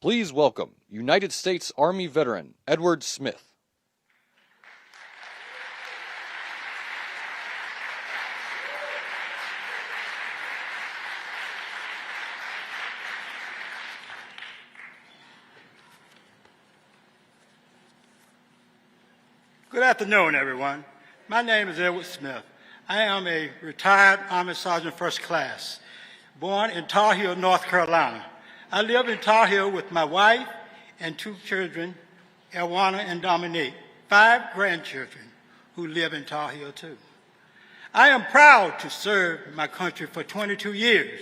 Please welcome United States Army veteran Edward Smith. Good afternoon, everyone. My name is Edward Smith. I am a retired Army Sergeant First Class, born in Tar Heel, North Carolina. I live in Tar Heel with my wife and two children, Elwana and Dominique, 5 grandchildren who live in Tar Heel too. I am proud to serve my country for 22 years,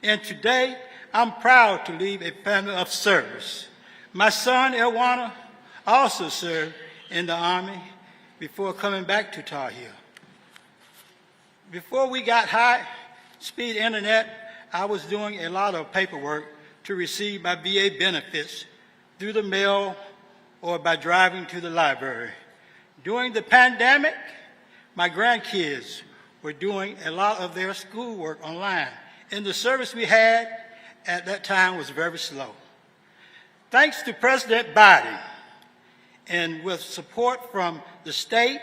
and today I'm proud to leave a family of service. My son, Elwana, also served in the Army before coming back to Tar Heel. Before we got high-speed internet, I was doing a lot of paperwork to receive my VA benefits through the mail or by driving to the library. During the pandemic, my grandkids were doing a lot of their schoolwork online, and the service we had at that time was very slow. Thanks to President Biden, and with support from the state,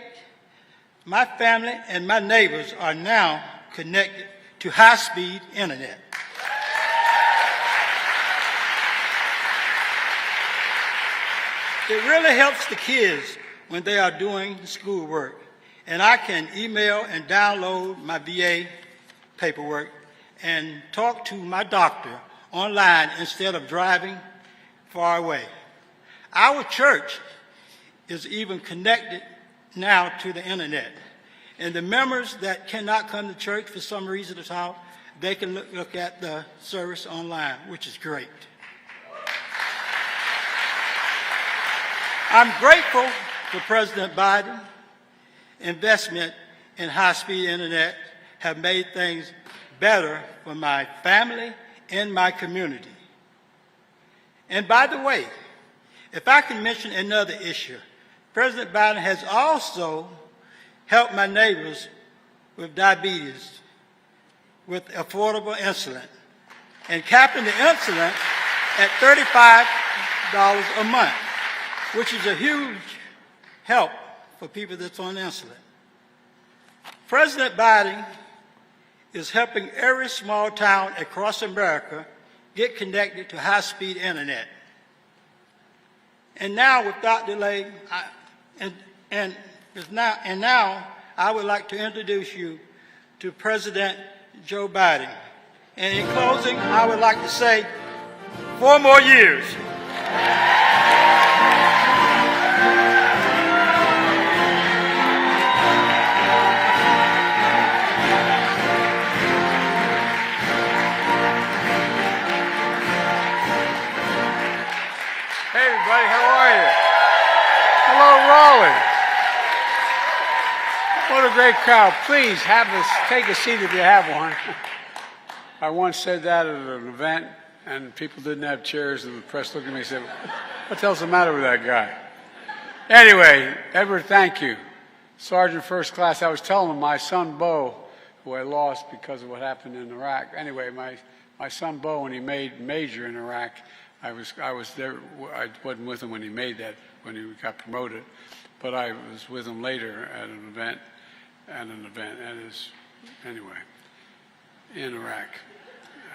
my family and my neighbors are now connected to high-speed internet. It really helps the kids when they are doing schoolwork, and I can email and download my VA paperwork and talk to my doctor online instead of driving far away. Our church is even connected now to the internet. And the members that cannot come to church for some reason at all, they can look at the service online, which is great. I'm grateful for President Biden's investment in high-speed internet have made things better for my family and my community. And by the way, if I can mention another issue, President Biden has also helped my neighbors with diabetes with affordable insulin and capping the insulin at $35 a month, which is a huge help for people that's on insulin. President Biden is helping every small town across America get connected to high-speed internet. And now, without delay, now I would like to introduce you to President Joe Biden. And in closing, I would like to say 4 more years. Hey everybody, how are you? Hello, Raleigh. What a great crowd. Please take a seat if you have one. I once said that at an event, and people didn't have chairs, and the press looked at me and said, what the hell's the matter with that guy? Anyway, Edward, thank you. Sergeant First Class, I was telling him my son, Bo, who I lost because of what happened in Iraq. Anyway, my son, Bo, when he made Major in Iraq, I was there. I wasn't with him when he made that, when he got promoted, but I was with him later at an event, anyway, in Iraq.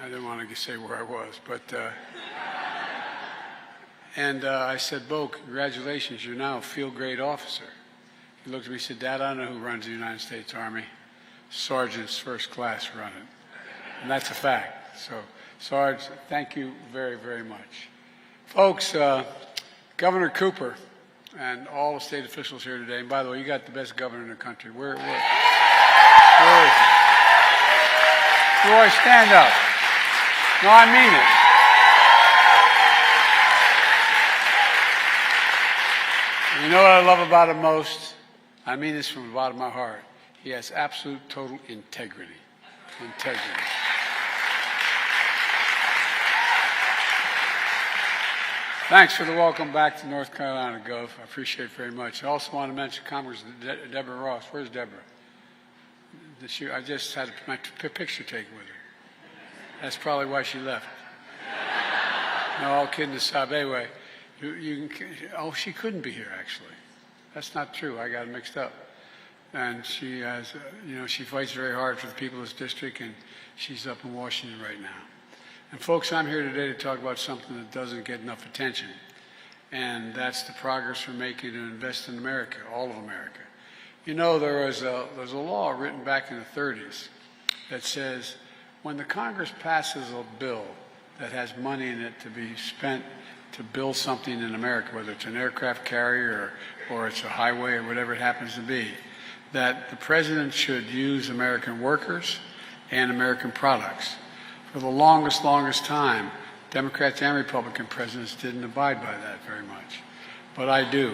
I didn't want to say where I was, but, I said, Bo, congratulations, you're now a field-grade officer. He looked at me and said, Dad, I don't know who runs the United States Army. Sergeants First Class run it. And that's a fact. So, Sarge, thank you very, very much. Folks, Governor Cooper and all the state officials here today, and by the way, you got the best governor in the country. Where is he? Roy, stand up. No, I mean it. You know what I love about him most? I mean this from the bottom of my heart. He has absolute, total integrity. Integrity. Thanks for the welcome back to North Carolina, Gov. I appreciate it very much. I also want to mention Congressman Deborah Ross. Where's Deborah? I just had my picture taken with her. That's probably why she left. No, all kidding aside. Anyway, oh, she couldn't be here, actually. That's not true. I got it mixed up. And she has, she fights very hard for the people of this district, and she's up in Washington right now. And folks, I'm here today to talk about something that doesn't get enough attention, and that's the progress we're making to invest in America, all of America. You know, there's a law written back in the 30s that says when the Congress passes a bill that has money in it to be spent to build something in America, whether it's an aircraft carrier or it's a highway or whatever it happens to be, that the president should use American workers and American products. For the longest time, Democrats and Republican presidents didn't abide by that very much. But I do,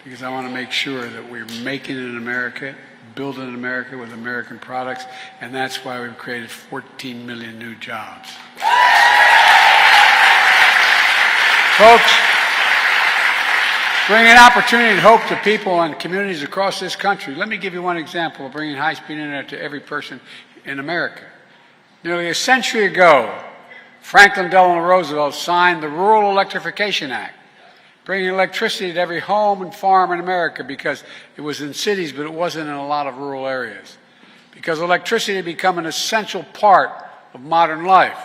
because I want to make sure that we're making it in America, building in America with American products, and that's why we've created 14 million new jobs. Folks, bringing opportunity and hope to people and communities across this country. Let me give you one example of bringing high-speed internet to every person in America. Nearly a century ago, Franklin Delano Roosevelt signed the Rural Electrification Act, bringing electricity to every home and farm in America, because it was in cities, but it wasn't in a lot of rural areas. Because electricity had become an essential part of modern life.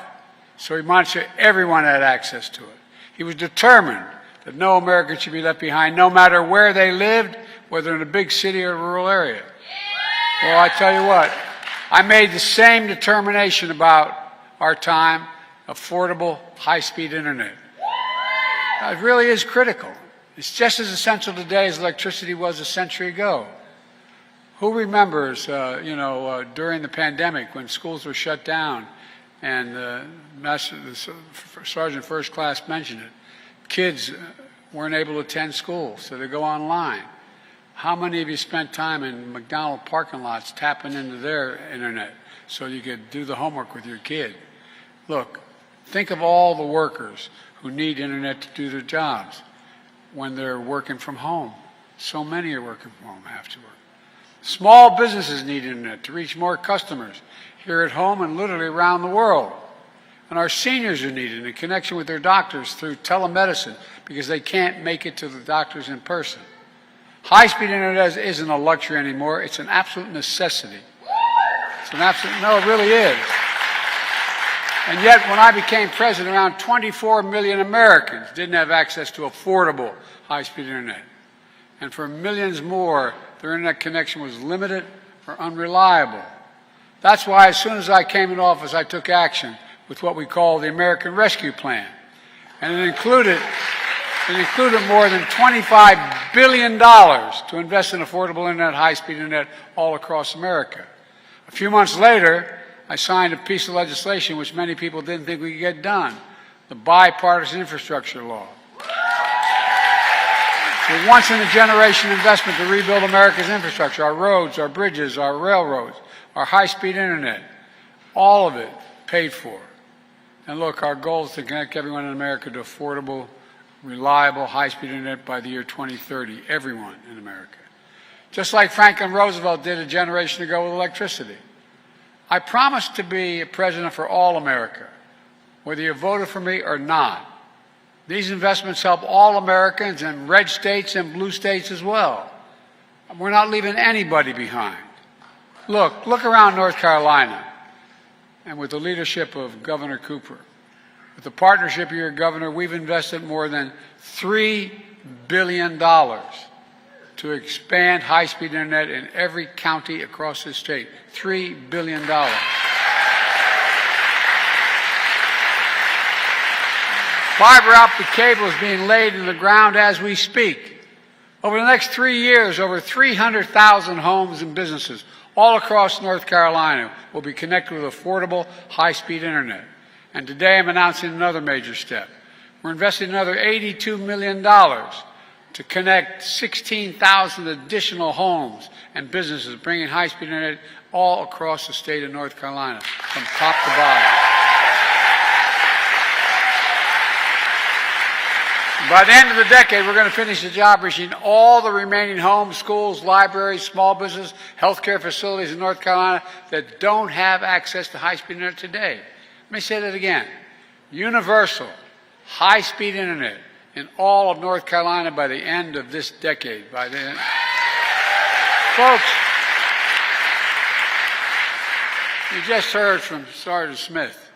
So he wanted sure everyone had access to it. He was determined that no American should be left behind, no matter where they lived, whether in a big city or a rural area. Well, I tell you what, I made the same determination about our time, affordable, high-speed internet. It really is critical. It's just as essential today as electricity was a century ago. Who remembers, during the pandemic when schools were shut down, and the Sergeant First Class mentioned it, kids weren't able to attend school, so they go online. How many of you spent time in McDonald's parking lots tapping into their internet so you could do the homework with your kid? Look, think of all the workers who need internet to do their jobs when they're working from home. So many are working from home, have to work. Small businesses need internet to reach more customers here at home and literally around the world. And our seniors are needed in connection with their doctors through telemedicine because they can't make it to the doctors in person. High-speed internet isn't a luxury anymore. It's an absolute necessity. It's an absolute, no, it really is. And yet, when I became president, around 24 million Americans didn't have access to affordable high-speed internet. And for millions more, their internet connection was limited or unreliable. That's why, as soon as I came into office, I took action with what we call the American Rescue Plan. And it included more than $25 billion to invest in affordable internet, high-speed internet all across America. A few months later, I signed a piece of legislation which many people didn't think we could get done, the Bipartisan Infrastructure Law. A once-in-a-generation investment to rebuild America's infrastructure, our roads, our bridges, our railroads, our high-speed internet, all of it paid for. And look, our goal is to connect everyone in America to affordable, reliable, high-speed internet by the year 2030, everyone in America. Just like Franklin Roosevelt did a generation ago with electricity. I promised to be a president for all America, whether you voted for me or not. These investments help all Americans in red states and blue states as well. We're not leaving anybody behind. Look around North Carolina, and with the leadership of Governor Cooper, with the partnership of your governor, we've invested more than $3 billion to expand high-speed internet in every county across this state. $3 billion. Fiber optic cable is being laid in the ground as we speak. Over the next 3 years, over 300,000 homes and businesses all across North Carolina will be connected with affordable, high-speed internet. And today I'm announcing another major step. We're investing another $82 million to connect 16,000 additional homes and businesses, bringing high-speed internet all across the state of North Carolina, from top to bottom. By the end of the decade, we're going to finish the job reaching all the remaining homes, schools, libraries, small business, healthcare facilities in North Carolina that don't have access to high-speed internet today. Let me say that again. Universal, high-speed internet in all of North Carolina by the end of this decade. By the end. Folks, you just heard from Sergeant Smith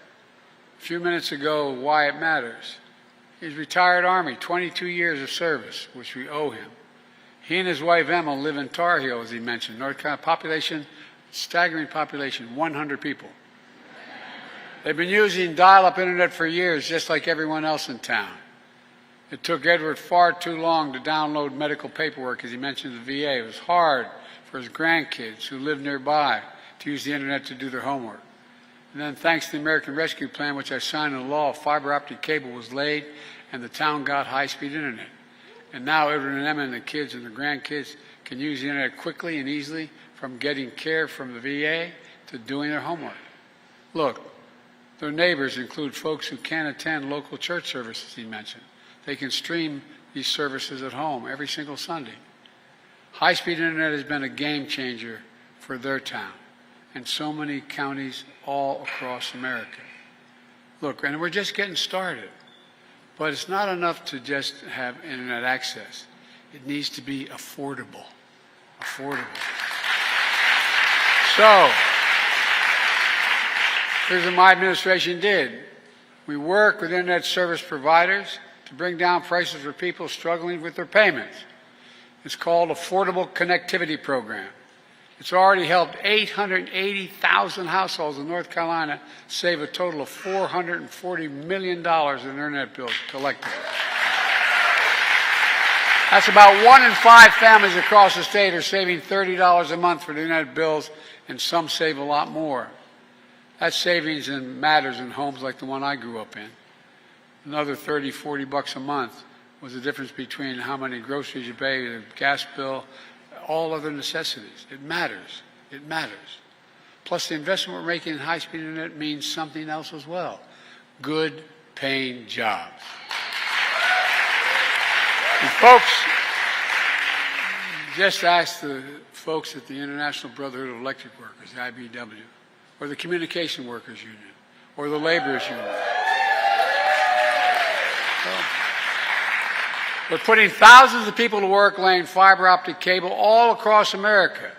a few minutes ago why it matters. He's retired Army, 22 years of service, which we owe him. He and his wife Emma live in Tar Heel, as he mentioned. North Carolina population, staggering population, 100 people. They've been using dial-up internet for years, just like everyone else in town. It took Edward far too long to download medical paperwork, as he mentioned the VA. It was hard for his grandkids who lived nearby to use the internet to do their homework. And then thanks to the American Rescue Plan, which I signed into law, fiber optic cable was laid and the town got high-speed internet. And now Edward and Emma and the kids and the grandkids can use the internet quickly and easily, from getting care from the VA to doing their homework. Look, their neighbors include folks who can't attend local church services, he mentioned. They can stream these services at home every single Sunday. High-speed internet has been a game changer for their town and so many counties all across America. Look, and we're just getting started. But it's not enough to just have internet access. It needs to be affordable. Affordable. So, here's what my administration did. We work with internet service providers to bring down prices for people struggling with their payments. It's called Affordable Connectivity Program. It's already helped 880,000 households in North Carolina save a total of $440 million in internet bills collectively. That's about 1 in 5 families across the state are saving $30 a month for the internet bills, and some save a lot more. That savings matters in homes like the one I grew up in. Another $30, $40 a month was the difference between how many groceries you pay, the gas bill, all other necessities. It matters. It matters. Plus, the investment we're making in high-speed internet means something else as well. Good paying jobs. And folks, just ask the folks at the International Brotherhood of Electric Workers, the IBEW, or the Communication Workers Union, or the Laborers Union. We're putting thousands of people to work laying fiber optic cable all across America.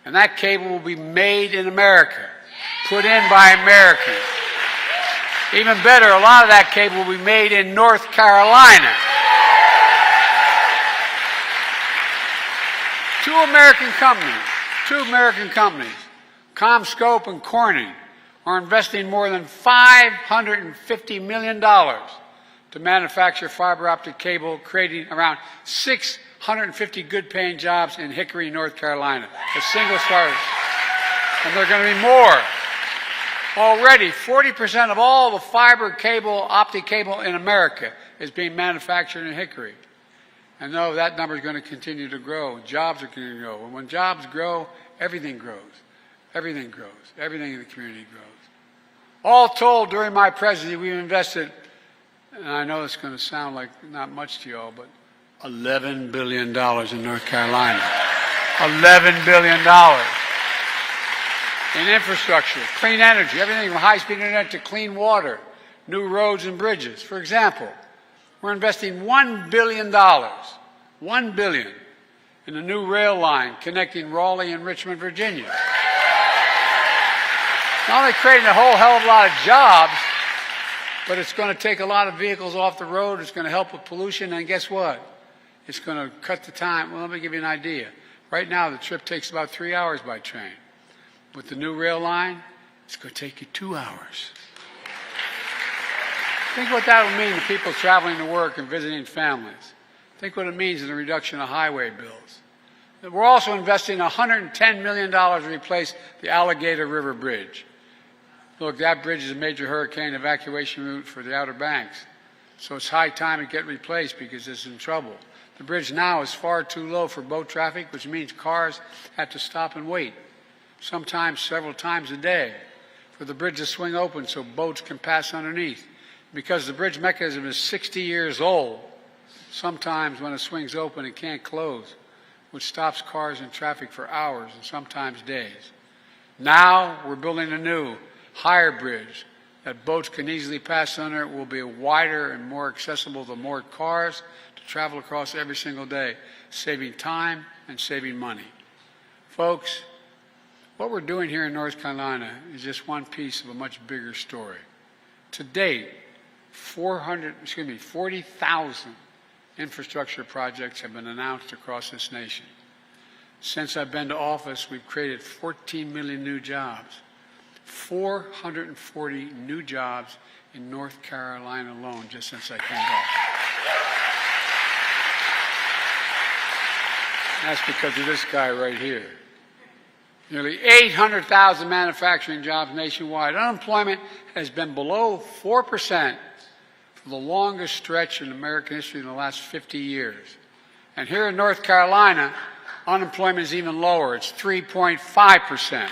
And that cable will be made in America, put in by Americans. Even better, a lot of that cable will be made in North Carolina. Two American companies, CommScope and Corning, are investing more than $550 million to manufacture fiber optic cable, creating around 650 good-paying jobs in Hickory, North Carolina. A single starter. And there are going to be more. Already, 40% of all the fiber cable, optic cable in America is being manufactured in Hickory. And no, that number is going to continue to grow. Jobs are going to grow. And when jobs grow, everything grows. Everything grows. Everything in the community grows. All told, during my presidency, we've invested, and I know it's going to sound like not much to you all, but $11 billion in North Carolina. $11 billion in infrastructure, clean energy, everything from high-speed internet to clean water, new roads and bridges. For example, we're investing $1 billion, $1 billion, in a new rail line connecting Raleigh and Richmond, Virginia. Not only creating a whole hell of a lot of jobs, but it's going to take a lot of vehicles off the road. It's going to help with pollution. And guess what? It's going to cut the time. Well, let me give you an idea. Right now, the trip takes about 3 hours by train. With the new rail line, it's going to take you 2 hours. Think what that will mean to people traveling to work and visiting families. Think what it means in the reduction of highway bills. We're also investing $110 million to replace the Alligator River Bridge. Look, that bridge is a major hurricane evacuation route for the Outer Banks. So it's high time it get replaced because it's in trouble. The bridge now is far too low for boat traffic, which means cars have to stop and wait, sometimes several times a day, for the bridge to swing open so boats can pass underneath. Because the bridge mechanism is 60 years old, sometimes when it swings open it can't close, which stops cars and traffic for hours and sometimes days. Now we're building a new, higher bridge that boats can easily pass under it, will be wider and more accessible to more cars to travel across every single day, saving time and saving money. Folks, what we're doing here in North Carolina is just one piece of a much bigger story. To date, 40,000 infrastructure projects have been announced across this nation. Since I've been to office, we've created 14 million new jobs. 440 new jobs in North Carolina alone just since I came back. That's because of this guy right here. Nearly 800,000 manufacturing jobs nationwide. Unemployment has been below 4% for the longest stretch in American history in the last 50 years. And here in North Carolina, unemployment is even lower. It's 3.5%.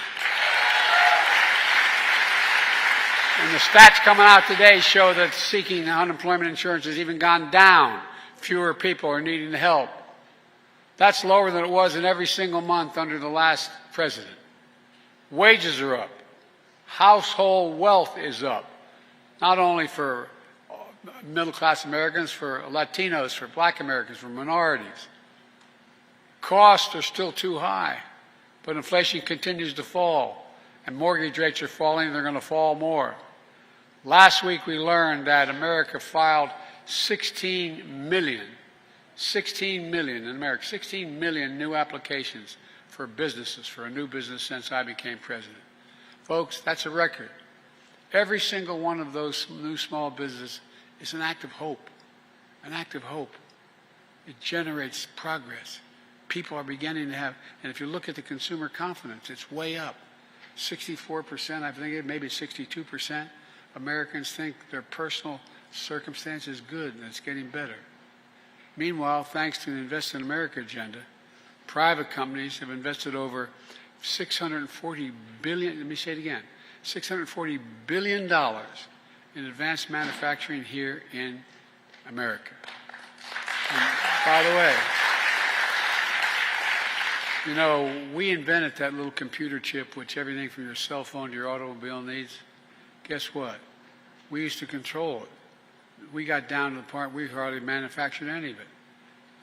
And the stats coming out today show that seeking unemployment insurance has even gone down. Fewer people are needing help. That's lower than it was in every single month under the last president. Wages are up. Household wealth is up. Not only for middle-class Americans, for Latinos, for black Americans, for minorities. Costs are still too high, but inflation continues to fall, and mortgage rates are falling, and they're going to fall more. Last week we learned that America filed 16 million in America, 16 million new applications for businesses, for a new business since I became president. Folks, that's a record. Every single one of those new small businesses is an act of hope, an act of hope. It generates progress. People are beginning to have, and if you look at the consumer confidence, it's way up. 64%, I think it maybe 62%. Americans think their personal circumstance is good and it's getting better. Meanwhile, thanks to the Invest in America agenda, private companies have invested over $640 billion, let me say it again, $640 billion in advanced manufacturing here in America. And by the way, you know, we invented that little computer chip which everything from your cell phone to your automobile needs. Guess what? We used to control it. We got down to the point we hardly manufactured any of it.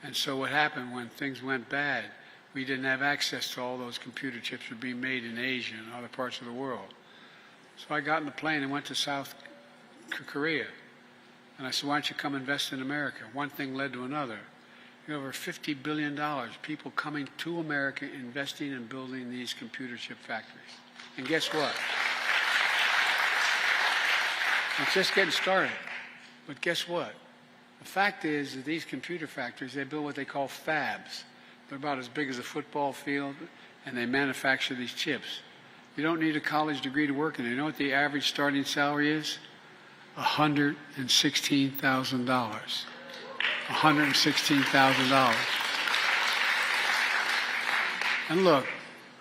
And so what happened when things went bad, we didn't have access to all those computer chips that were being made in Asia and other parts of the world. So I got in the plane and went to South Korea. And I said, why don't you come invest in America? One thing led to another. Over $50 billion, people coming to America, investing and building these computer chip factories. And guess what? It's just getting started. But guess what? The fact is that these computer factories, they build what they call fabs. They're about as big as a football field, and they manufacture these chips. You don't need a college degree to work in it. You know what the average starting salary is? $116,000. $116,000. And look,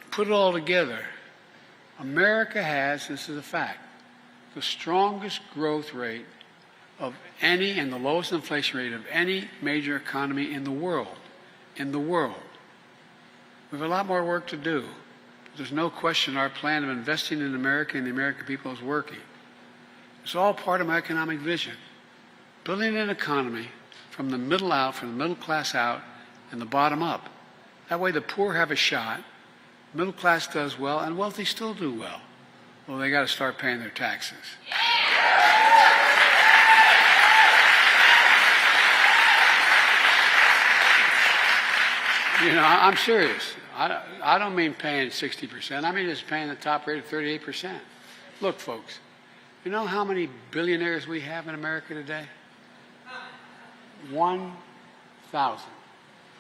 put it all together. America has, this is a fact, the strongest growth rate of any and the lowest inflation rate of any major economy in the world. In the world. We have a lot more work to do. There's no question our plan of investing in America and the American people is working. It's all part of my economic vision. Building an economy from the middle out, from the middle class out, and the bottom up. That way the poor have a shot, middle class does well, and wealthy still do well. Well, they got to start paying their taxes. You know, I'm serious. I don't mean paying 60%. I mean just paying the top rate of 38%. Look, folks, you know how many billionaires we have in America today? 1,000.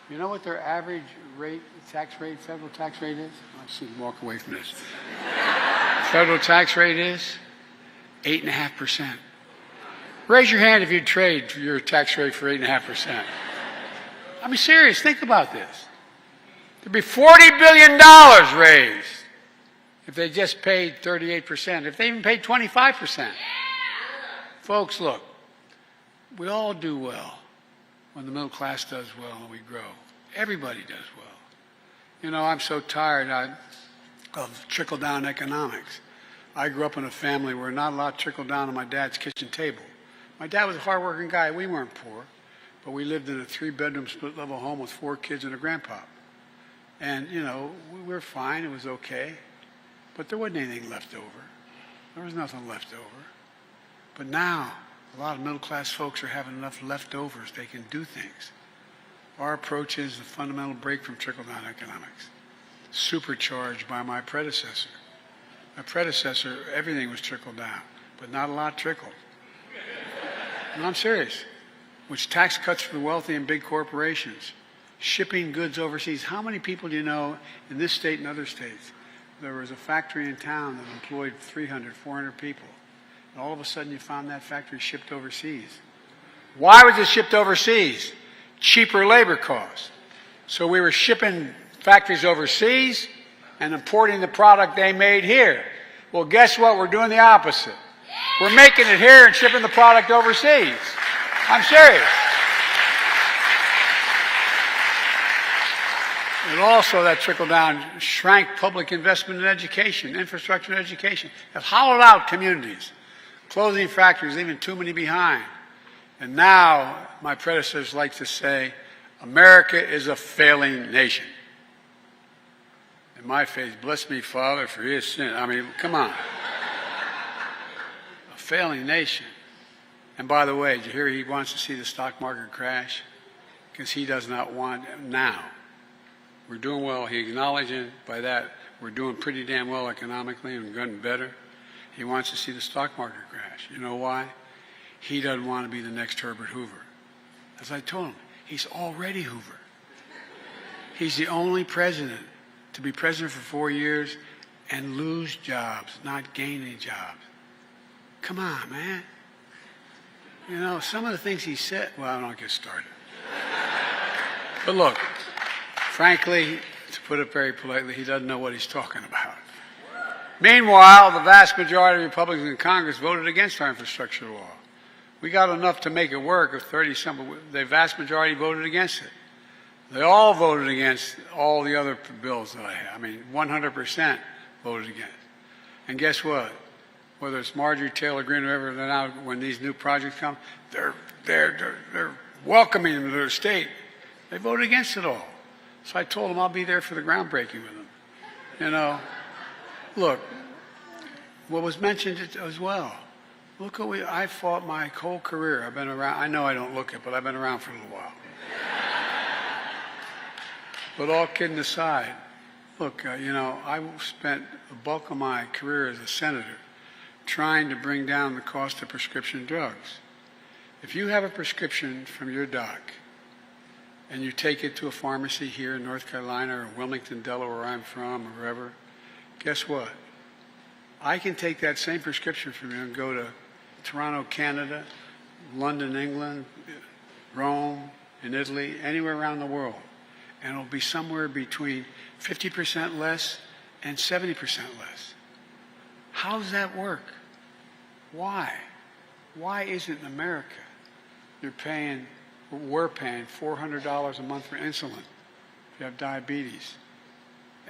You know what their average rate, tax rate, federal tax rate is? Let's see, walk away from this. Federal tax rate is 8.5%. Raise your hand if you'd trade your tax rate for 8.5%. I mean, serious, think about this. There'd be $40 billion raised if they just paid 38%, if they even paid 25%. Folks, look, we all do well when the middle class does well and we grow. Everybody does well. You know, I'm so tired of trickle-down economics. I grew up in a family where not a lot trickled down on my dad's kitchen table. My dad was a hard-working guy. We weren't poor, but we lived in a 3-bedroom split-level home with 4 kids and a grandpa. And, you know, we were fine. It was okay. But there wasn't anything left over. There was nothing left over. But now, a lot of middle-class folks are having enough leftovers. They can do things. Our approach is a fundamental break from trickle-down economics, supercharged by my predecessor. My predecessor, everything was trickled down, but not a lot trickled. No, I'm serious. Which tax cuts for the wealthy and big corporations, shipping goods overseas. How many people do you know in this state and other states? There was a factory in town that employed 300, 400 people. And all of a sudden you found that factory shipped overseas. Why was it shipped overseas? Cheaper labor costs. So we were shipping factories overseas and importing the product they made here. Well, guess what? We're doing the opposite. We're making it here and shipping the product overseas. I'm serious. And also that trickle-down shrank public investment in education, infrastructure and education. It hollowed out communities, closing factories, leaving too many behind. And now, my predecessors like to say, America is a failing nation. In my face, bless me, Father, for his sin. I mean, come on. A failing nation. And by the way, did you hear he wants to see the stock market crash? Because he does not want it now. We're doing well. He acknowledging by that we're doing pretty damn well economically and getting better. He wants to see the stock market crash. You know why? He doesn't want to be the next Herbert Hoover. As I told him, he's already Hoover. He's the only president to be president for 4 years and lose jobs, not gain any jobs. Come on, man. You know, some of the things he said, well, I don't get started. But look, frankly, to put it very politely, he doesn't know what he's talking about. Meanwhile, the vast majority of Republicans in Congress voted against our infrastructure law. We got enough to make it work of 30-some, but the vast majority voted against it. They all voted against all the other bills that I have. I mean, 100% voted against. And guess what? Whether it's Marjorie Taylor Greene or whoever, they're now, when these new projects come, they're welcoming them to their state. They voted against it all. So I told them I'll be there for the groundbreaking with them. You know, look, what was mentioned as well. Look what I fought my whole career. I've been around. I know I don't look it, but I've been around for a little while. But all kidding aside, look, you know, I spent the bulk of my career as a senator trying to bring down the cost of prescription drugs. If you have a prescription from your doc and you take it to a pharmacy here in North Carolina or Wilmington, Delaware, where I'm from, or wherever, guess what? I can take that same prescription from you and go to Toronto, Canada, London, England, Rome, in Italy, anywhere around the world. And it'll be somewhere between 50% less and 70% less. How does that work? Why? Why isn't in America we're paying $400 a month for insulin if you have diabetes?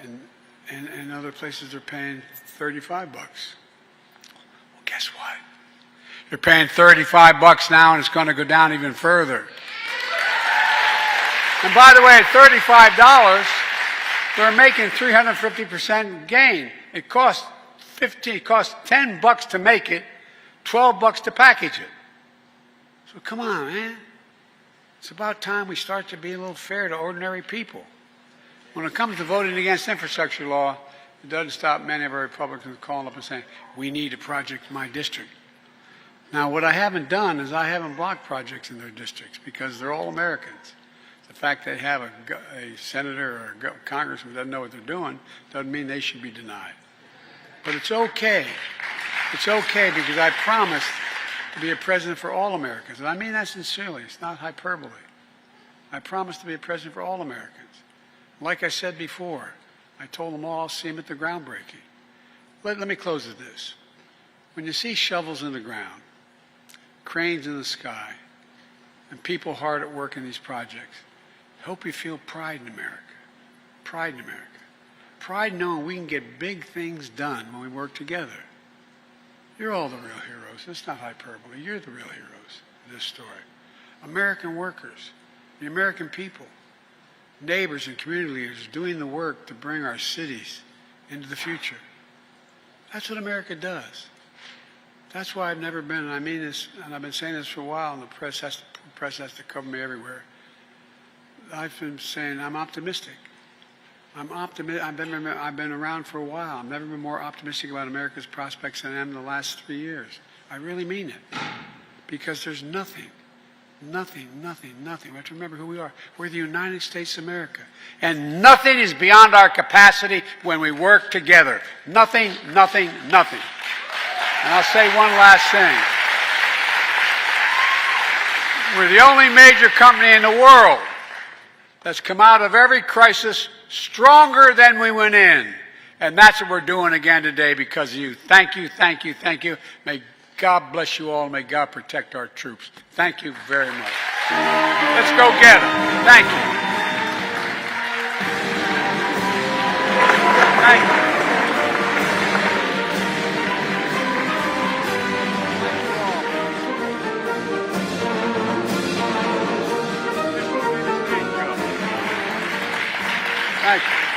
And other places they're paying $35. Well, guess what? You're paying $35 now, and it's going to go down even further. And by the way, at $35, they're making 350% gain. It costs $10 to make it, $12 to package it. So come on, man. It's about time we start to be a little fair to ordinary people. When it comes to voting against infrastructure law, it doesn't stop many of our Republicans calling up and saying, we need a project in my district. Now, what I haven't done is I haven't blocked projects in their districts because they're all Americans. The fact they have a senator or a congressman who doesn't know what they're doing doesn't mean they should be denied. But it's okay. It's okay because I promised to be a president for all Americans. And I mean that sincerely. It's not hyperbole. I promised to be a president for all Americans. Like I said before, I told them all I'll see them at the groundbreaking. Let me close with this. When you see shovels in the ground, cranes in the sky, and people hard at work in these projects, I hope you feel pride in America. Pride in America. Pride knowing we can get big things done when we work together. You're all the real heroes. It's not hyperbole. You're the real heroes in this story. American workers, the American people, neighbors and community leaders doing the work to bring our cities into the future. That's what America does. That's why I've never been, and I mean this, and I've been saying this for a while, and the press has to cover me everywhere. I've been saying I'm optimistic. I'm optimistic. I've been around for a while. I've never been more optimistic about America's prospects than I am in the last 3 years. I really mean it. Because there's nothing. We have to remember who we are. We're the United States of America. And nothing is beyond our capacity when we work together. Nothing. And I'll say one last thing. We're the only major company in the world that's come out of every crisis stronger than we went in. And that's what we're doing again today because of you. Thank you. May God bless you all. May God protect our troops. Thank you very much. Let's go get them. Thank you. Thank you. Thank you.